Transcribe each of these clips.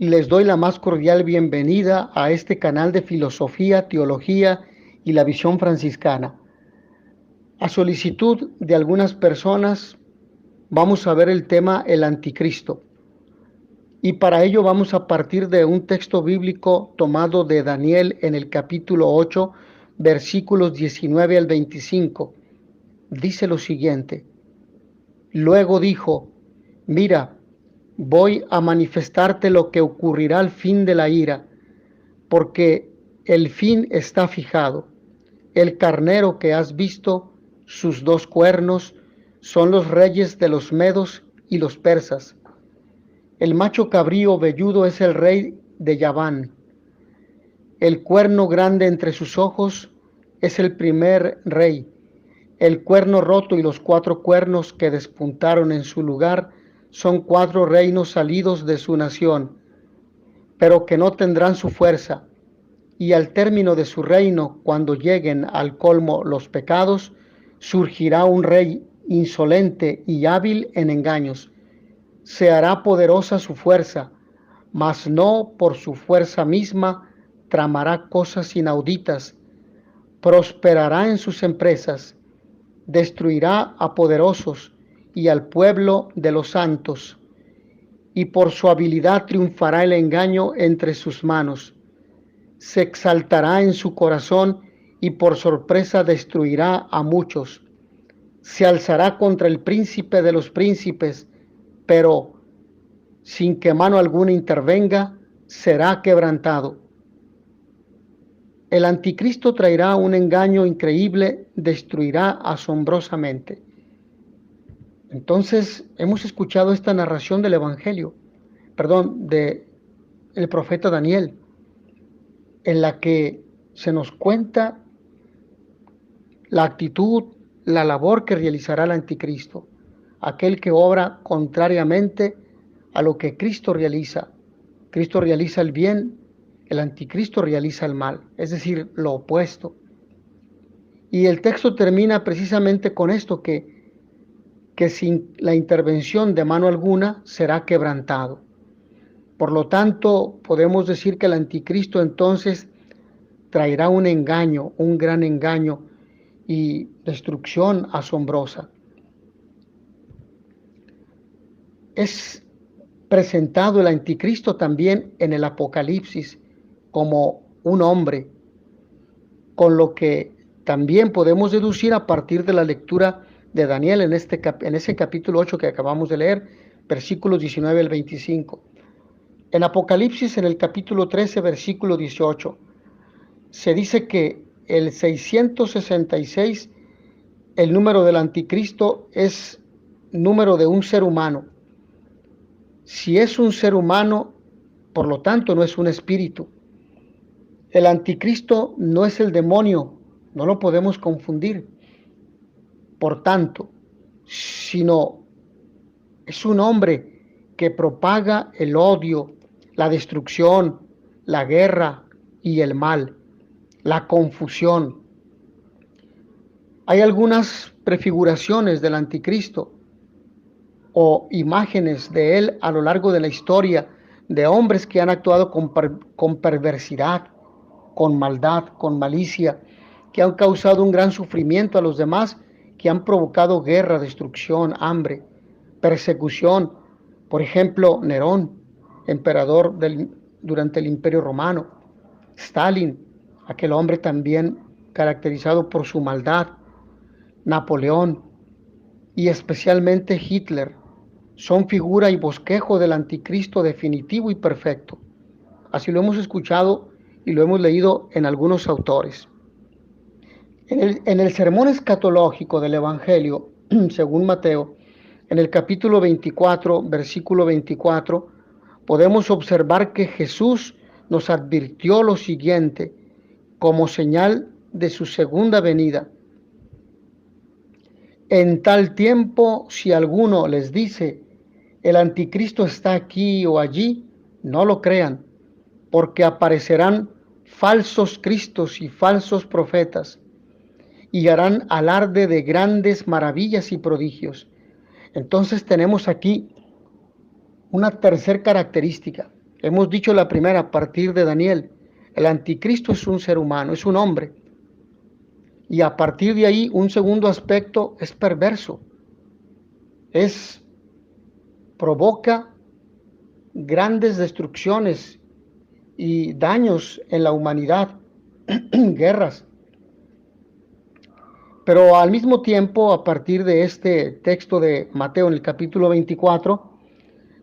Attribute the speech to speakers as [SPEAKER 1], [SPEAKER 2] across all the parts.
[SPEAKER 1] Les doy la más cordial bienvenida a este canal de filosofía, teología y la visión franciscana. A solicitud de algunas personas, vamos a ver el tema el anticristo. Y para ello vamos a partir de un texto bíblico tomado de Daniel en el capítulo 8, versículos 19 al 25. Dice lo siguiente: Luego dijo, mira, voy a manifestarte lo que ocurrirá al fin de la ira, porque el fin está fijado. El carnero que has visto, sus dos cuernos, son los reyes de los medos y los persas. El macho cabrío velludo es el rey de Yaván. El cuerno grande entre sus ojos es el primer rey. El cuerno roto y los 4 cuernos que despuntaron en su lugar son 4 reinos salidos de su nación, pero que no tendrán su fuerza. Y al término de su reino, cuando lleguen al colmo los pecados, surgirá un rey insolente y hábil en engaños. Se hará poderosa su fuerza, mas no por su fuerza misma tramará cosas inauditas. Prosperará en sus empresas, destruirá a poderosos y al pueblo de los santos, y por su habilidad triunfará el engaño entre sus manos. Se exaltará en su corazón y por sorpresa destruirá a muchos. Se alzará contra el príncipe de los príncipes, pero sin que mano alguna intervenga, será quebrantado. El anticristo traerá un engaño increíble, destruirá asombrosamente. Entonces, hemos escuchado esta narración del Evangelio, del profeta Daniel, en la que se nos cuenta la actitud, la labor que realizará el anticristo, aquel que obra contrariamente a lo que Cristo realiza. Cristo realiza el bien, el anticristo realiza el mal, es decir, lo opuesto. Y el texto termina precisamente con esto, que sin la intervención de mano alguna será quebrantado. Por lo tanto, podemos decir que el anticristo entonces traerá un engaño, un gran engaño y destrucción asombrosa. Es presentado el anticristo también en el Apocalipsis como un hombre, con lo que también podemos deducir a partir de la lectura de Daniel en ese capítulo 8 que acabamos de leer, versículos 19 al 25. En Apocalipsis, en el capítulo 13, versículo 18, se dice que el 666, el número del anticristo, es número de un ser humano. Si es un ser humano, por lo tanto no es un espíritu. El anticristo no es el demonio, no lo podemos confundir, por tanto, sino es un hombre que propaga el odio, la destrucción, la guerra y el mal, la confusión. Hay algunas prefiguraciones del anticristo o imágenes de él a lo largo de la historia, de hombres que han actuado con perversidad, con maldad, con malicia, que han causado un gran sufrimiento a los demás, que han provocado guerra, destrucción, hambre, persecución. Por ejemplo, Nerón, emperador durante el Imperio Romano; Stalin, aquel hombre también caracterizado por su maldad; Napoleón y especialmente Hitler son figura y bosquejo del anticristo definitivo y perfecto. Así lo hemos escuchado y lo hemos leído en algunos autores. En el sermón escatológico del Evangelio, según Mateo, en el capítulo 24, versículo 24, podemos observar que Jesús nos advirtió lo siguiente como señal de su segunda venida. En tal tiempo, si alguno les dice, el anticristo está aquí o allí, no lo crean, porque aparecerán falsos cristos y falsos profetas, y harán alarde de grandes maravillas y prodigios. Entonces tenemos aquí una tercera característica. Hemos dicho la primera a partir de Daniel. El anticristo es un ser humano, es un hombre. Y a partir de ahí, un segundo aspecto es perverso. Provoca grandes destrucciones y daños en la humanidad, guerras. Pero al mismo tiempo, a partir de este texto de Mateo en el capítulo 24,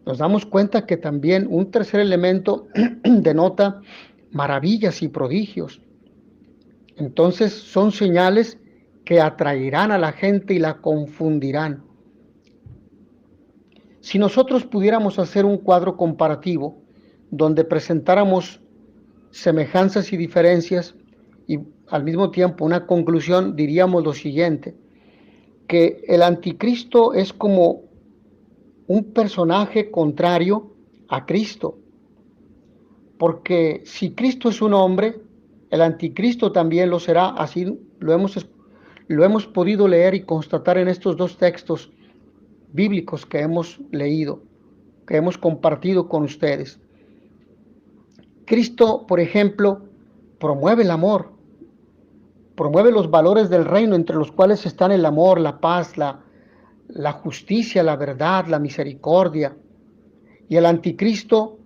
[SPEAKER 1] nos damos cuenta que también un tercer elemento denota maravillas y prodigios. Entonces son señales que atraerán a la gente y la confundirán. Si nosotros pudiéramos hacer un cuadro comparativo donde presentáramos semejanzas y diferencias y al mismo tiempo una conclusión, diríamos lo siguiente, que el anticristo es como un personaje contrario a Cristo, porque si Cristo es un hombre, el anticristo también lo será. Así lo hemos podido leer y constatar en estos dos textos bíblicos que hemos leído, que hemos compartido con ustedes. Cristo, por ejemplo, promueve el amor, promueve los valores del reino, entre los cuales están el amor, la paz, la justicia, la verdad, la misericordia. Y el anticristo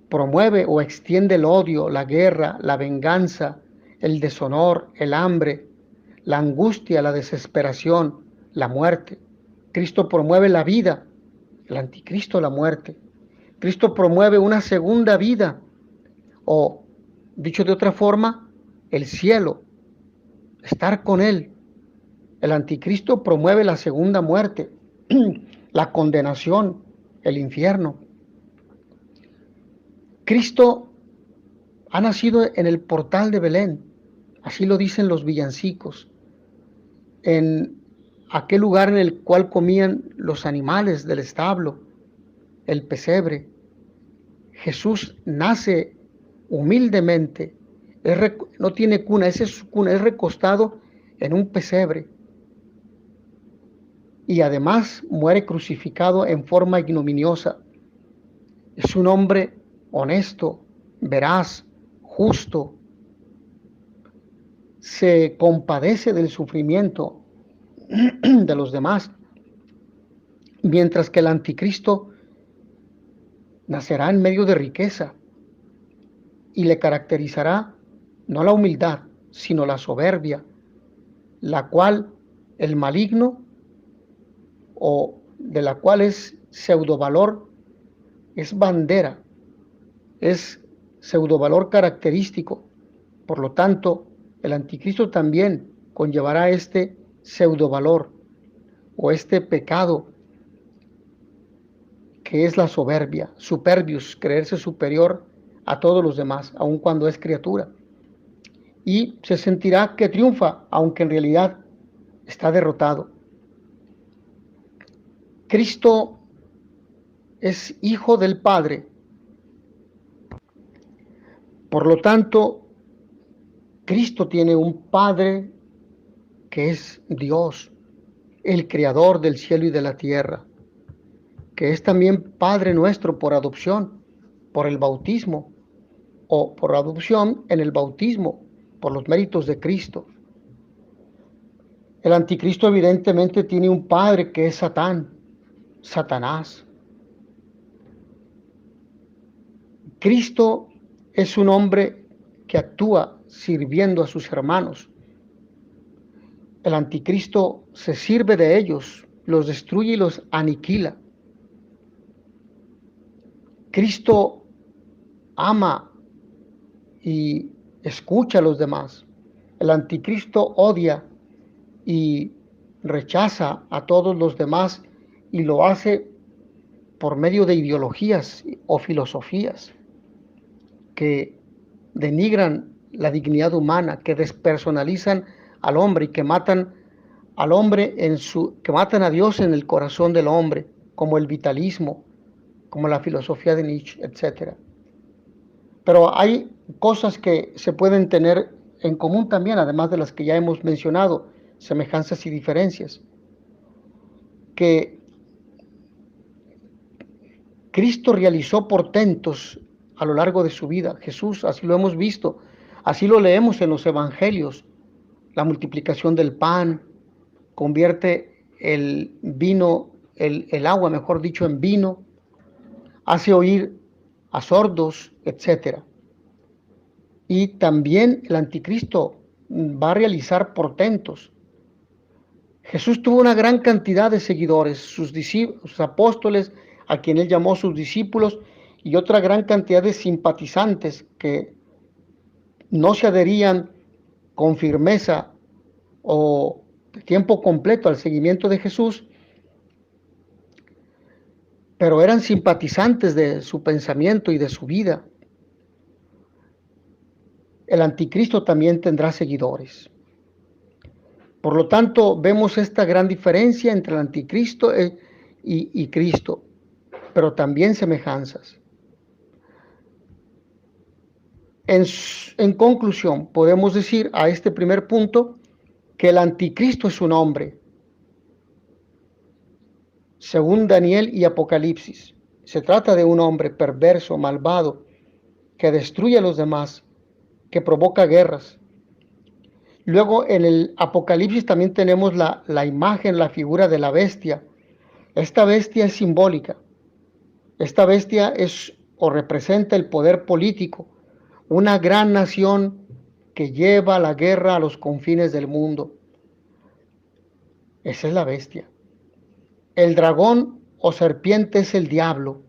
[SPEAKER 1] promueve o extiende el odio, la guerra, la venganza, el deshonor, el hambre, la angustia, la desesperación, la muerte. Cristo promueve la vida, el anticristo la muerte. Cristo promueve una segunda vida, o dicho de otra forma, el cielo, estar con Él. El anticristo promueve la segunda muerte, la condenación, el infierno. Cristo ha nacido en el portal de Belén, así lo dicen los villancicos, en aquel lugar en el cual comían los animales del establo, el pesebre. Jesús nace humildemente, no tiene cuna, esa es su cuna, es recostado en un pesebre. Y además muere crucificado en forma ignominiosa. Es un hombre honesto, veraz, justo. Se compadece del sufrimiento de los demás, mientras que el anticristo nacerá en medio de riqueza y le caracterizará no la humildad, sino la soberbia, la cual el maligno, o de la cual es pseudovalor, es bandera, es pseudovalor característico. Por lo tanto, el anticristo también conllevará este pseudovalor o este pecado que es la soberbia, superbius, creerse superior a todos los demás, aun cuando es criatura. Y se sentirá que triunfa, aunque en realidad está derrotado. Cristo es hijo del Padre. Por lo tanto, Cristo tiene un Padre que es Dios, el creador del cielo y de la tierra, que es también Padre nuestro por adopción, por el bautismo, o por adopción en el bautismo, por los méritos de Cristo. El anticristo evidentemente tiene un padre que es Satanás. Cristo es un hombre que actúa sirviendo a sus hermanos. El anticristo se sirve de ellos, los destruye y los aniquila. Cristo ama y escucha a los demás. El anticristo odia y rechaza a todos los demás y lo hace por medio de ideologías o filosofías que denigran la dignidad humana, que despersonalizan al hombre y que matan al hombre que matan a Dios en el corazón del hombre, como el vitalismo, como la filosofía de Nietzsche, etc. Pero hay cosas que se pueden tener en común también, además de las que ya hemos mencionado, semejanzas y diferencias, que Cristo realizó portentos a lo largo de su vida. Jesús, así lo hemos visto, así lo leemos en los evangelios. La multiplicación del pan, convierte el vino, el agua, mejor dicho, en vino, hace oír a sordos, etcétera. Y también el anticristo va a realizar portentos. Jesús tuvo una gran cantidad de seguidores, sus apóstoles, a quien él llamó sus discípulos, y otra gran cantidad de simpatizantes que no se adherían con firmeza o de tiempo completo al seguimiento de Jesús, pero eran simpatizantes de su pensamiento y de su vida. El anticristo también tendrá seguidores. Por lo tanto, vemos esta gran diferencia entre el anticristo y Cristo, pero también semejanzas. En conclusión, podemos decir a este primer punto que el anticristo es un hombre, según Daniel y Apocalipsis. Se trata de un hombre perverso, malvado, que destruye a los demás, que provoca guerras. Luego en el Apocalipsis también tenemos la imagen, la figura de la bestia. Esta bestia es simbólica. Esta bestia es o representa el poder político, una gran nación que lleva la guerra a los confines del mundo. Esa es la bestia. El dragón o serpiente es el diablo.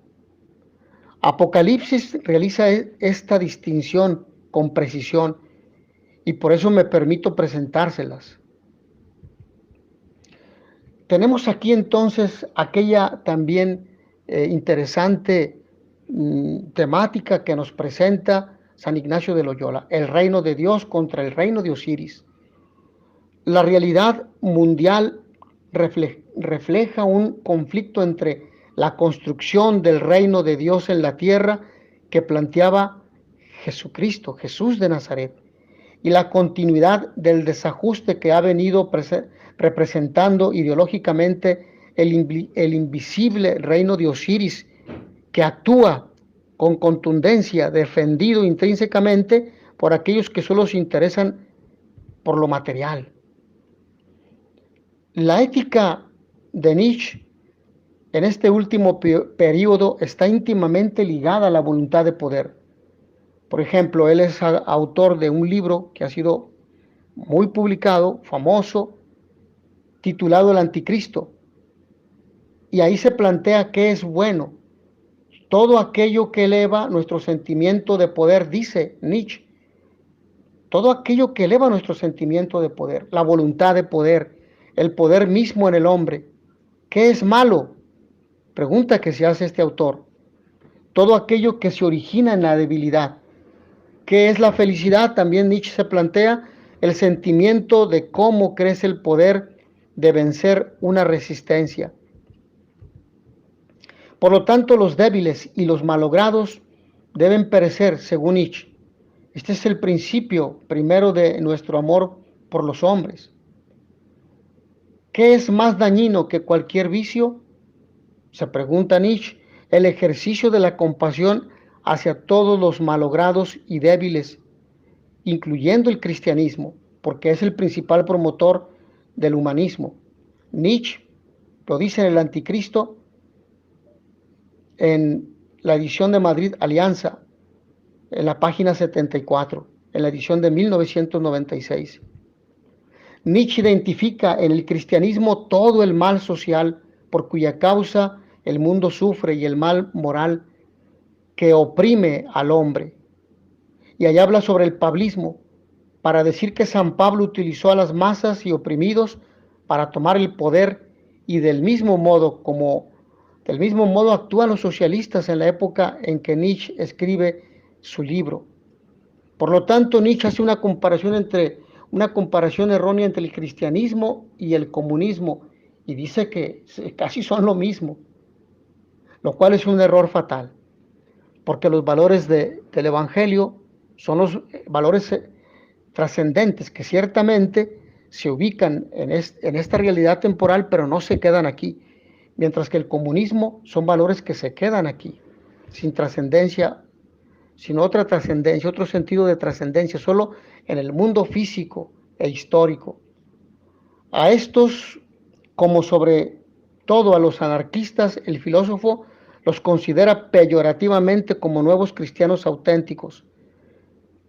[SPEAKER 1] Apocalipsis realiza esta distinción con precisión y por eso me permito presentárselas. Tenemos aquí entonces aquella también interesante temática que nos presenta San Ignacio de Loyola, el reino de Dios contra el reino de Osiris. La realidad mundial refleja un conflicto entre la construcción del reino de Dios en la tierra que planteaba Jesucristo, Jesús de Nazaret, y la continuidad del desajuste que ha venido representando ideológicamente el invisible reino de Osiris, que actúa con contundencia, defendido intrínsecamente por aquellos que solo se interesan por lo material. La ética de Nietzsche en este último periodo está íntimamente ligada a la voluntad de poder. Por ejemplo, él es autor de un libro que ha sido muy publicado, famoso, titulado El Anticristo. Y ahí se plantea qué es bueno. Todo aquello que eleva nuestro sentimiento de poder, dice Nietzsche. Todo aquello que eleva nuestro sentimiento de poder, la voluntad de poder, el poder mismo en el hombre. ¿Qué es malo? Pregunta que se hace este autor. Todo aquello que se origina en la debilidad. ¿Qué es la felicidad? También Nietzsche se plantea el sentimiento de cómo crece el poder de vencer una resistencia. Por lo tanto, los débiles y los malogrados deben perecer, según Nietzsche. Este es el principio primero de nuestro amor por los hombres. ¿Qué es más dañino que cualquier vicio? Se pregunta Nietzsche. El ejercicio de la compasión hacia todos los malogrados y débiles, incluyendo el cristianismo, porque es el principal promotor del humanismo. Nietzsche lo dice en El Anticristo, en la edición de Madrid Alianza, en la página 74, en la edición de 1996. Nietzsche identifica en el cristianismo todo el mal social por cuya causa el mundo sufre y el mal moral que oprime al hombre. Y allá habla sobre el pablismo, para decir que San Pablo utilizó a las masas y oprimidos para tomar el poder, y del mismo modo actúan los socialistas en la época en que Nietzsche escribe su libro. Por lo tanto, Nietzsche hace una comparación errónea entre el cristianismo y el comunismo y dice que casi son lo mismo, lo cual es un error fatal, porque los valores del Evangelio son los valores trascendentes que ciertamente se ubican en esta realidad temporal, pero no se quedan aquí. mientras que el comunismo son valores que se quedan aquí, sin trascendencia, sin otra trascendencia, otro sentido de trascendencia, solo en el mundo físico e histórico. A estos, como sobre todo a los anarquistas, el filósofo los considera peyorativamente como nuevos cristianos auténticos.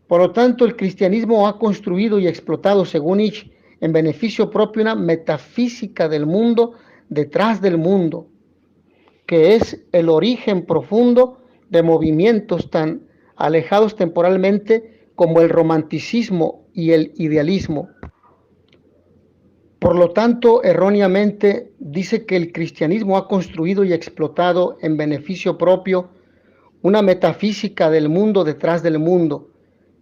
[SPEAKER 1] Por lo tanto, el cristianismo ha construido y explotado, según Nietzsche, en beneficio propio una metafísica del mundo detrás del mundo, que es el origen profundo de movimientos tan alejados temporalmente como el romanticismo y el idealismo. Por lo tanto, erróneamente dice que el cristianismo ha construido y explotado en beneficio propio una metafísica del mundo detrás del mundo,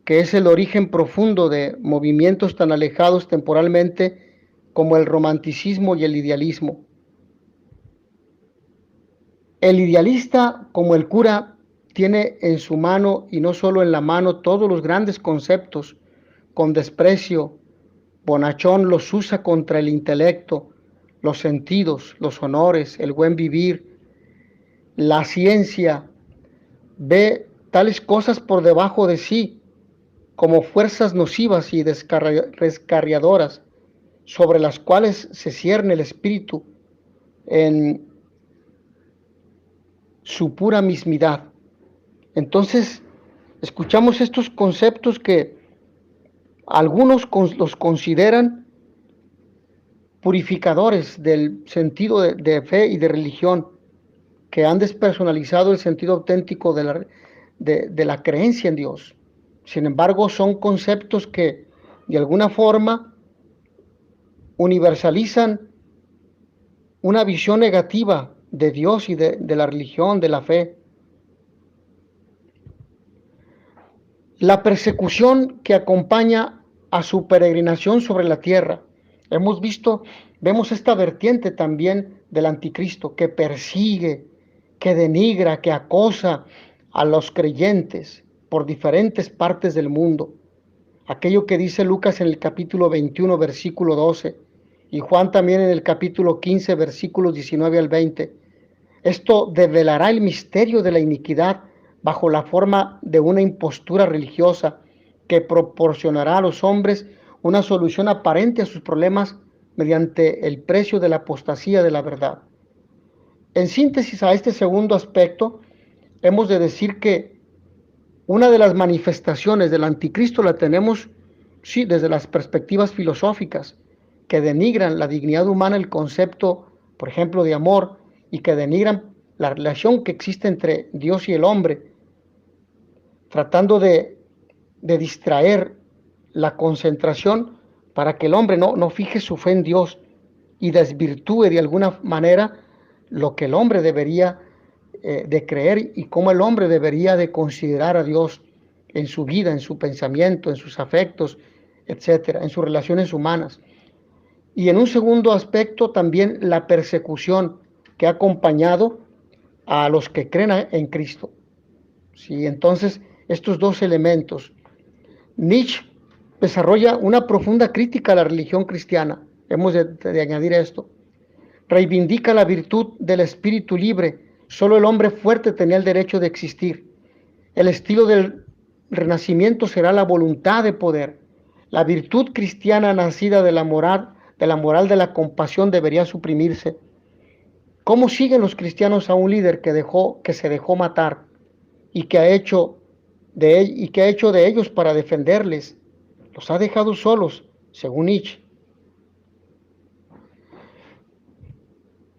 [SPEAKER 1] que es el origen profundo de movimientos tan alejados temporalmente como el romanticismo y el idealismo. El idealista, como el cura, tiene en su mano, y no solo en la mano, todos los grandes conceptos. Con desprecio, bonachón los usa contra el intelecto, los sentidos, los honores, el buen vivir, la ciencia. Ve tales cosas por debajo de sí, como fuerzas nocivas y descarriadoras, sobre las cuales se cierne el espíritu en su pura mismidad. Entonces, escuchamos estos conceptos que algunos los consideran purificadores del sentido de fe y de religión, que han despersonalizado el sentido auténtico de la creencia en Dios. Sin embargo, son conceptos que de alguna forma universalizan una visión negativa de Dios y de la religión, de la fe. La persecución que acompaña a su peregrinación sobre la tierra. Vemos esta vertiente también del anticristo, que persigue, que denigra, que acosa a los creyentes por diferentes partes del mundo. Aquello que dice Lucas en el capítulo 21, versículo 12, y Juan también en el capítulo 15, versículos 19 al 20. Esto develará el misterio de la iniquidad bajo la forma de una impostura religiosa que proporcionará a los hombres una solución aparente a sus problemas mediante el precio de la apostasía de la verdad. En síntesis a este segundo aspecto, hemos de decir que una de las manifestaciones del anticristo la tenemos, sí, desde las perspectivas filosóficas, que denigran la dignidad humana, el concepto, por ejemplo, de amor, y que denigran la relación que existe entre Dios y el hombre, tratando de distraer la concentración para que el hombre no fije su fe en Dios y desvirtúe de alguna manera lo que el hombre debería de creer y cómo el hombre debería de considerar a Dios en su vida, en su pensamiento, en sus afectos, etcétera, en sus relaciones humanas. Y en un segundo aspecto también la persecución que ha acompañado a los que creen en Cristo. Sí, entonces estos dos elementos. Nietzsche desarrolla una profunda crítica a la religión cristiana. Hemos de añadir esto. Reivindica la virtud del espíritu libre. Solo el hombre fuerte tenía el derecho de existir. El estilo del renacimiento será la voluntad de poder. La virtud cristiana nacida de la moral de la compasión debería suprimirse. ¿Cómo siguen los cristianos a un líder que se dejó matar y que ha hecho de ellos para defenderles? Los ha dejado solos, según Nietzsche.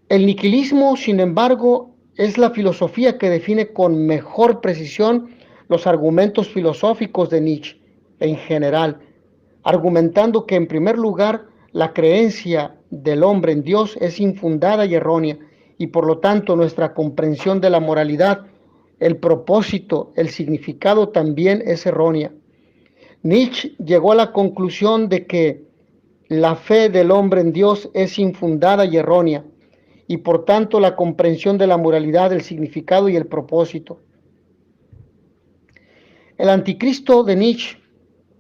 [SPEAKER 1] El nihilismo, sin embargo, es la filosofía que define con mejor precisión los argumentos filosóficos de Nietzsche en general, argumentando que en primer lugar la creencia del hombre en Dios es infundada y errónea, y por lo tanto nuestra comprensión de la moralidad, el propósito, el significado también es errónea. Nietzsche llegó a la conclusión de que la fe del hombre en Dios es infundada y errónea, y por tanto la comprensión de la moralidad, el significado y el propósito. El anticristo de Nietzsche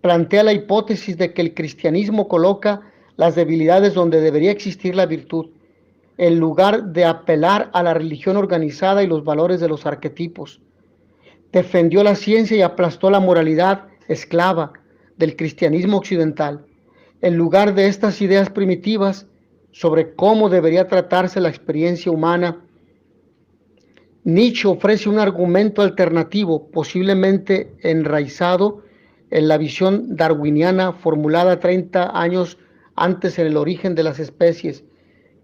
[SPEAKER 1] plantea la hipótesis de que el cristianismo coloca las debilidades donde debería existir la virtud. en lugar de apelar a la religión organizada y los valores de los arquetipos. Defendió la ciencia y aplastó la moralidad esclava del cristianismo occidental. En lugar de estas ideas primitivas sobre cómo debería tratarse la experiencia humana, Nietzsche ofrece un argumento alternativo, posiblemente enraizado en la visión darwiniana formulada 30 años antes en El origen de las especies,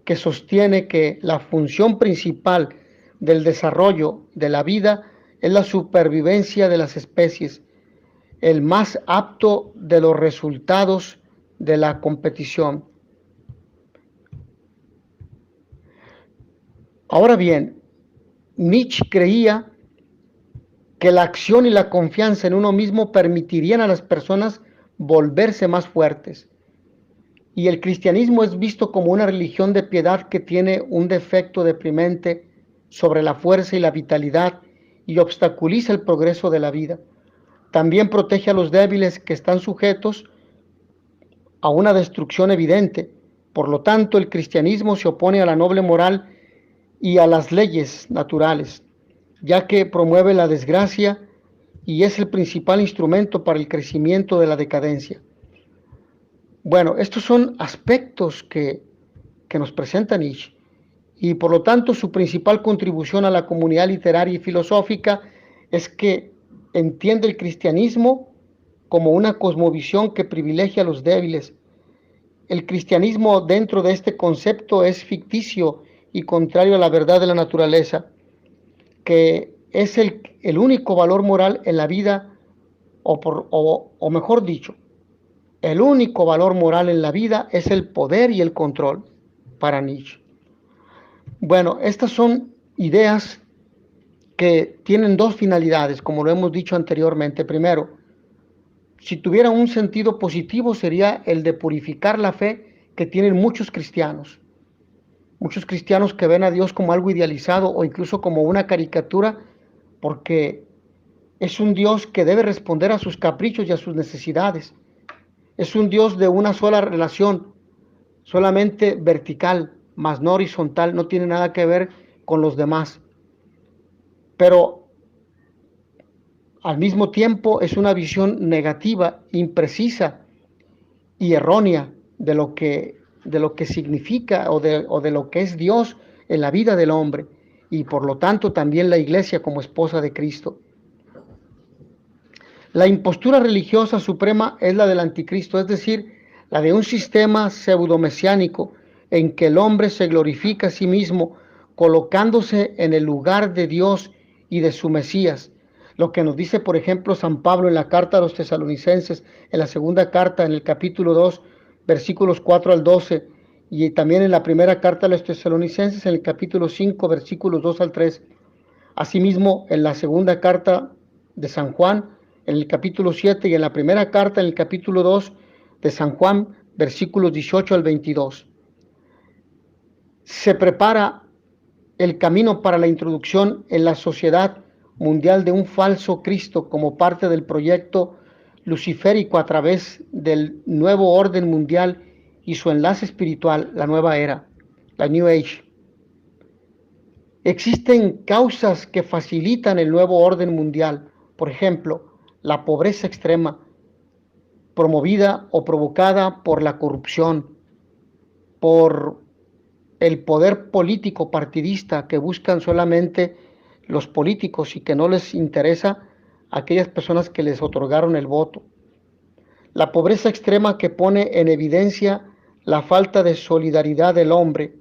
[SPEAKER 1] que sostiene que la función principal del desarrollo de la vida es la supervivencia de las especies, el más apto de los resultados de la competición. Ahora bien, Nietzsche creía que la acción y la confianza en uno mismo permitirían a las personas volverse más fuertes. Y el cristianismo es visto como una religión de piedad que tiene un defecto deprimente sobre la fuerza y la vitalidad y obstaculiza el progreso de la vida. También protege a los débiles que están sujetos a una destrucción evidente. Por lo tanto, el cristianismo se opone a la noble moral y a las leyes naturales, ya que promueve la desgracia y es el principal instrumento para el crecimiento de la decadencia. Bueno, estos son aspectos que nos presenta Nietzsche, y por lo tanto su principal contribución a la comunidad literaria y filosófica es que entiende el cristianismo como una cosmovisión que privilegia a los débiles. El cristianismo dentro de este concepto es ficticio y contrario a la verdad de la naturaleza, que es el único valor moral en la vida, o mejor dicho, el único valor moral en la vida es el poder y el control para Nietzsche. Bueno, estas son ideas que tienen dos finalidades, como lo hemos dicho anteriormente. Primero, si tuviera un sentido positivo, sería el de purificar la fe que tienen muchos cristianos. Muchos cristianos que ven a Dios como algo idealizado o incluso como una caricatura, porque es un Dios que debe responder a sus caprichos y a sus necesidades. Es un Dios de una sola relación, solamente vertical, más no horizontal, no tiene nada que ver con los demás. Pero al mismo tiempo es una visión negativa, imprecisa y errónea de lo que significa o de lo que es Dios en la vida del hombre, y por lo tanto también la iglesia como esposa de Cristo. La impostura religiosa suprema es la del anticristo, es decir, la de un sistema pseudomesiánico en que el hombre se glorifica a sí mismo colocándose en el lugar de Dios y de su Mesías. Lo que nos dice, por ejemplo, San Pablo en la carta a los tesalonicenses, en la segunda carta, en el capítulo 2, versículos 4 al 12, y también en la primera carta a los tesalonicenses, en el capítulo 5, versículos 2 al 3. Asimismo, en la segunda carta de San Juan, en el capítulo 7, y en la primera carta, en el capítulo 2 de San Juan, versículos 18 al 22. Se prepara el camino para la introducción en la sociedad mundial de un falso Cristo como parte del proyecto luciférico a través del nuevo orden mundial y su enlace espiritual, la nueva era, la New Age. Existen causas que facilitan el nuevo orden mundial, por ejemplo, la pobreza extrema, promovida o provocada por la corrupción, por el poder político partidista que buscan solamente los políticos y que no les interesa a aquellas personas que les otorgaron el voto. La pobreza extrema que pone en evidencia la falta de solidaridad del hombre,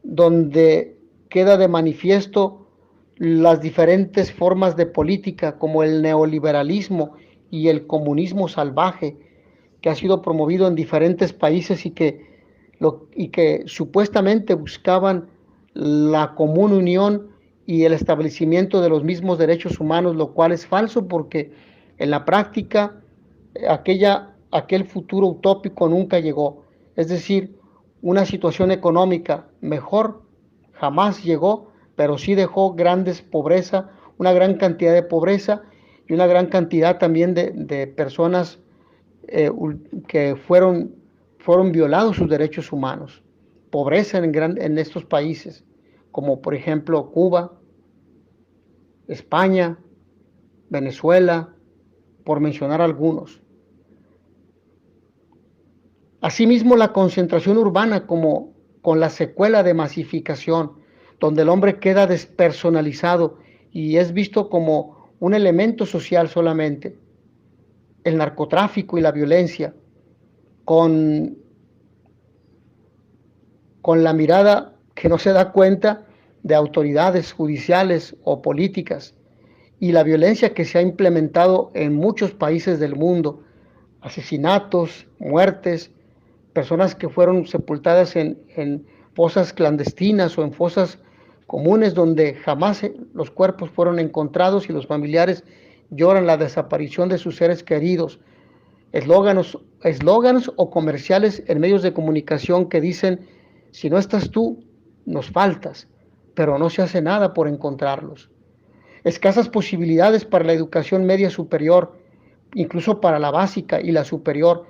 [SPEAKER 1] donde queda de manifiesto las diferentes formas de política como el neoliberalismo y el comunismo salvaje que ha sido promovido en diferentes países y que supuestamente buscaban la común unión y el establecimiento de los mismos derechos humanos, lo cual es falso porque en la práctica aquel futuro utópico nunca llegó. Es decir, una situación económica mejor jamás llegó, pero sí dejó grandes pobreza, una gran cantidad de pobreza y una gran cantidad también de personas que fueron violados sus derechos humanos. pobreza en estos países, como por ejemplo Cuba, España, Venezuela, por mencionar algunos. Asimismo, la concentración urbana como con la secuela de masificación, donde el hombre queda despersonalizado y es visto como un elemento social solamente. El narcotráfico y la violencia, con la mirada que no se da cuenta de autoridades judiciales o políticas, y la violencia que se ha implementado en muchos países del mundo, asesinatos, muertes, personas que fueron sepultadas en fosas clandestinas o en fosas comunes donde jamás los cuerpos fueron encontrados y los familiares lloran la desaparición de sus seres queridos. Eslóganos o comerciales en medios de comunicación que dicen, si no estás tú, nos faltas, pero no se hace nada por encontrarlos. Escasas posibilidades para la educación media superior, incluso para la básica y la superior.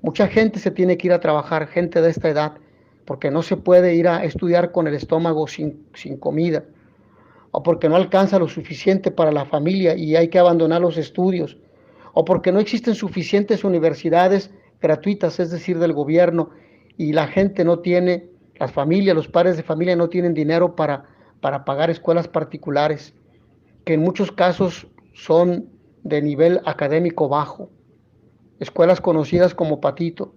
[SPEAKER 1] Mucha gente se tiene que ir a trabajar, gente de esta edad, porque no se puede ir a estudiar con el estómago sin comida, o porque no alcanza lo suficiente para la familia y hay que abandonar los estudios, o porque no existen suficientes universidades gratuitas, es decir, del gobierno, y la gente no tiene, las familias, los padres de familia no tienen dinero para pagar escuelas particulares, que en muchos casos son de nivel académico bajo, escuelas conocidas como patito.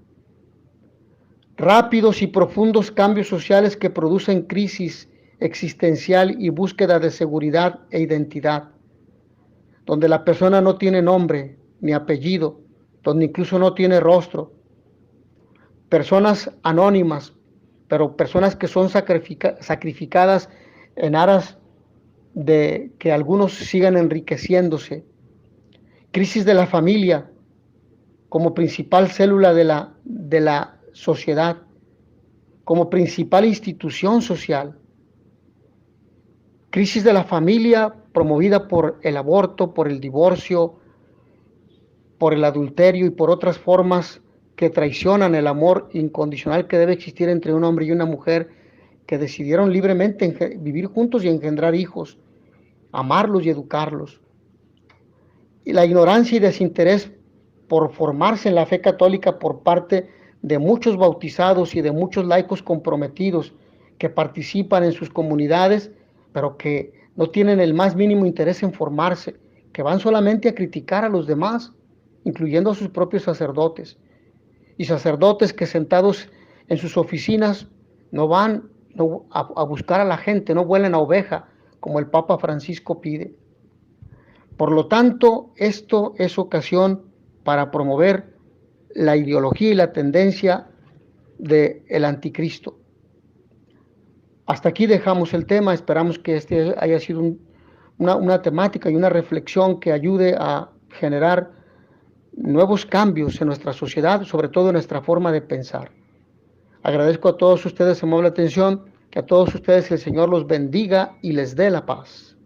[SPEAKER 1] Rápidos y profundos cambios sociales que producen crisis existencial y búsqueda de seguridad e identidad, donde la persona no tiene nombre ni apellido, donde incluso no tiene rostro. Personas anónimas, pero personas que son sacrificadas en aras de que algunos sigan enriqueciéndose. Crisis de la familia como principal célula de la sociedad, como principal institución social. Crisis de la familia promovida por el aborto, por el divorcio, por el adulterio y por otras formas que traicionan el amor incondicional que debe existir entre un hombre y una mujer que decidieron libremente vivir juntos y engendrar hijos, amarlos y educarlos. Y la ignorancia y desinterés por formarse en la fe católica por parte de muchos bautizados y de muchos laicos comprometidos que participan en sus comunidades, pero que no tienen el más mínimo interés en formarse, que van solamente a criticar a los demás, incluyendo a sus propios sacerdotes. Y sacerdotes que sentados en sus oficinas no van a buscar a la gente, no vuelan a oveja, como el Papa Francisco pide. Por lo tanto, esto es ocasión para promover la ideología y la tendencia del anticristo. Hasta aquí dejamos el tema. Esperamos que este haya sido una temática y una reflexión que ayude a generar nuevos cambios en nuestra sociedad, sobre todo en nuestra forma de pensar. Agradezco a todos ustedes su amable atención, que a todos ustedes el Señor los bendiga y les dé la paz.